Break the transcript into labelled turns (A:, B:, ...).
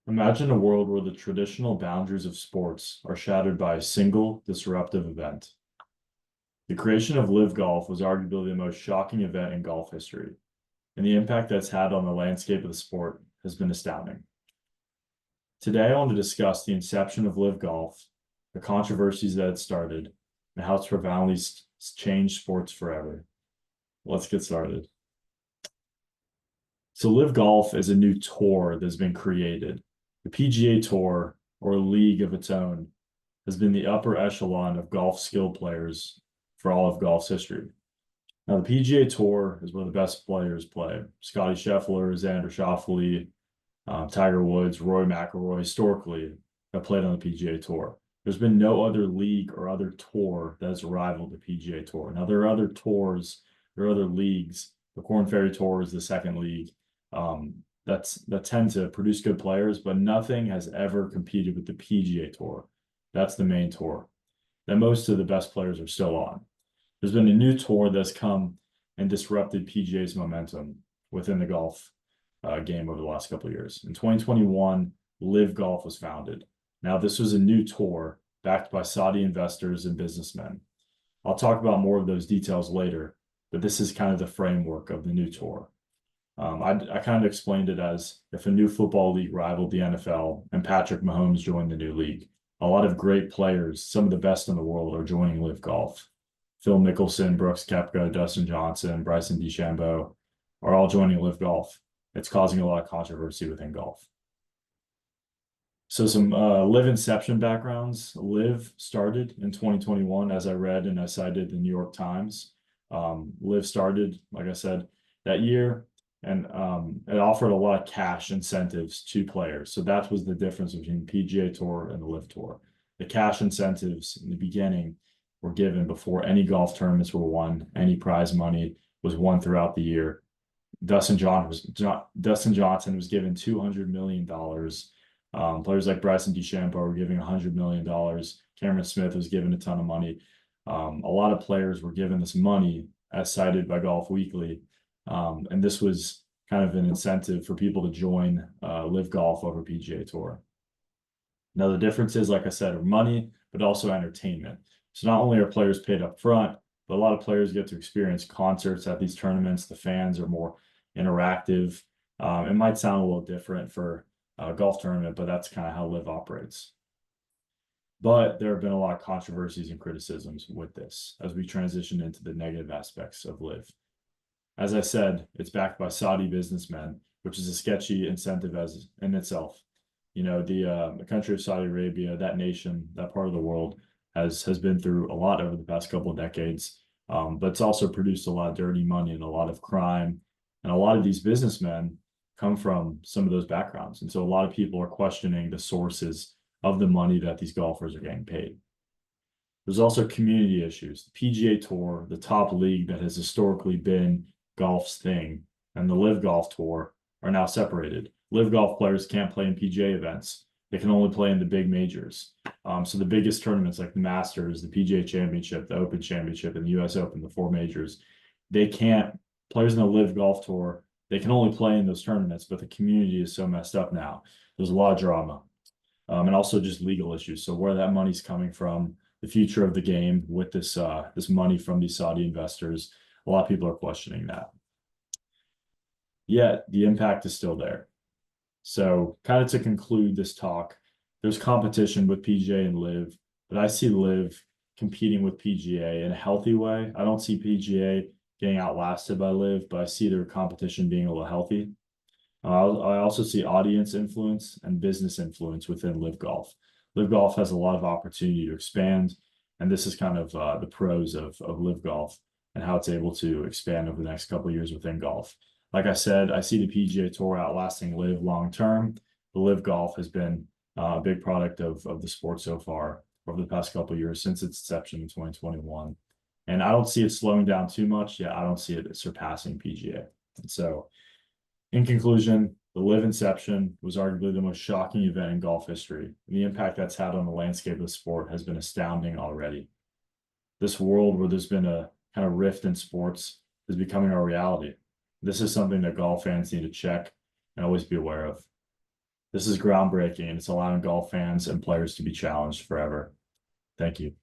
A: Imagine a world where the traditional boundaries of sports are shattered by a single disruptive event. The creation of Live Golf was arguably the most shocking event in golf history, and the impact that's had on the landscape of the sport has been astounding. Today, I want to discuss the inception of Live Golf, the controversies that it started, and how it's profoundly changed sports forever. Let's get started. So, Live Golf is a new tour that's been created. The PGA Tour, or a league of its own, has been the upper echelon of golf skill players for all of golf's history. Now, the PGA Tour is where the best players play. Scotty Scheffler, Xander Schauffele, Tiger Woods, Rory McIlroy, historically have played on the PGA Tour. There's been no other league or other tour that has rivaled the PGA Tour. Now, there are other tours, there are other leagues. The Korn Ferry Tour is the second league that tend to produce good players, but nothing has ever competed with the PGA Tour. That's the main tour that most of the best players are still on. There's been a new tour that's come and disrupted PGA's momentum within the golf game over the last couple of years. In 2021, Live Golf was founded. Now, this was a new tour backed by Saudi investors and businessmen. I'll talk about more of those details later, but this is kind of the framework of the new tour. I kind of explained it as if a new football league rivaled the NFL and Patrick Mahomes joined the new league. A lot of great players, some of the best in the world, are joining Live Golf. Phil Mickelson, Brooks Koepka, Dustin Johnson, Bryson DeChambeau are all joining Live Golf. It's causing a lot of controversy within golf. So some Live Inception backgrounds. Live started in 2021, as I read and I cited the New York Times. Live started, like I said, that year, and it offered a lot of cash incentives to players. So that was the difference between PGA Tour and the Live Tour. The cash incentives in the beginning were given before any golf tournaments were won. Any prize money was won throughout the year. Dustin Johnson was given $200 million. Players like Bryson DeChambeau were giving $100 million. Cameron Smith was given a ton of money. A lot of players were given this money, as cited by Golf Weekly. And this was kind of an incentive for people to join Live Golf over PGA Tour. Now, the difference is, like I said, are money, but also entertainment. So not only are players paid up front, but a lot of players get to experience concerts at these tournaments. The fans are more interactive. It might sound a little different for a golf tournament, but that's kind of how Live operates. But there have been a lot of controversies and criticisms with this as we transition into the negative aspects of Live. As I said, it's backed by Saudi businessmen, which is a sketchy incentive as in itself. You know, the country of Saudi Arabia, that nation, that part of the world has been through a lot over the past couple of decades, but it's also produced a lot of dirty money and a lot of crime. And a lot of these businessmen come from some of those backgrounds. And so a lot of people are questioning the sources of the money that these golfers are getting paid. There's also community issues. The PGA Tour, the top league that has historically been golf's thing, and the Live Golf Tour are now separated. Live Golf players can't play in PGA events. They can only play in the big majors. So the biggest tournaments like the Masters, the PGA Championship, the Open Championship, and the US Open, the four majors, players in the Live Golf Tour, they can only play in those tournaments, but the community is so messed up now. There's a lot of drama. And also just legal issues. So where that money's coming from, the future of the game with this money from these Saudi investors, a lot of people are questioning that. Yet the impact is still there. So kind of to conclude this talk, there's competition with PGA and Live, but I see Live competing with PGA in a healthy way. I don't see PGA getting outlasted by Live, but I see their competition being a little healthy. I also see audience influence and business influence within Live Golf. Live Golf has a lot of opportunity to expand, and this is kind of the pros of Live Golf and how it's able to expand over the next couple of years within golf. Like I said, I see the PGA Tour outlasting Live long term. The Live Golf has been a big product of the sport so far over the past couple of years since its inception in 2021. And I don't see it slowing down too much. Yeah, I don't see it surpassing PGA. And so, in conclusion, the Live Inception was arguably the most shocking event in golf history. And the impact that's had on the landscape of the sport has been astounding already. This world where there's been a kind of rift in sports is becoming our reality. This is something that golf fans need to check and always be aware of. This is groundbreaking and it's allowing golf fans and players to be challenged forever. Thank you.